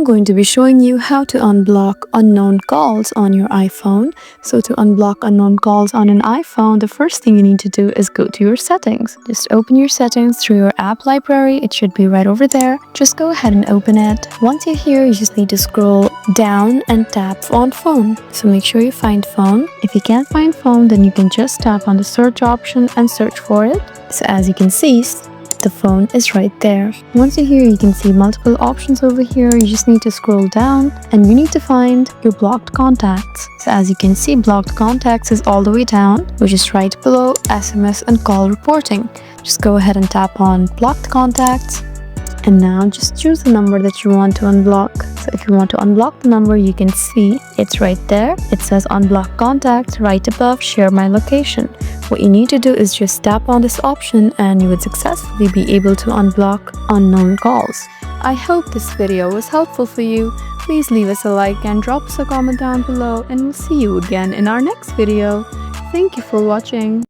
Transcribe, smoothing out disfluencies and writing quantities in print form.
I'm going to be showing you how to unblock unknown calls on your iPhone. So to unblock unknown calls on an iPhone, the first thing you need to do is go to your settings. Just open your settings through your app library. It should be right over there. Just go ahead and open it. Once you're here, you just need to scroll down and tap on phone. So make sure you find phone. If you can't find phone, then you can just tap on the search option and search for it. So as you can see, the phone is right there. Once you're here, you can see multiple options over here. You just need to scroll down and you need to find your blocked contacts. So as you can see, blocked contacts is all the way down, which is right below SMS and call reporting. Just go ahead and tap on blocked contacts. And now just choose the number that you want to unblock. So if you want to unblock the number, you can see it's right there. It says unblock contacts right above share my location. What you need to do is just tap on this option and you would successfully be able to unblock unknown calls. I hope this video was helpful for you. Please leave us a like and drop us a comment down below, and we'll see you again in our next video. Thank you for watching.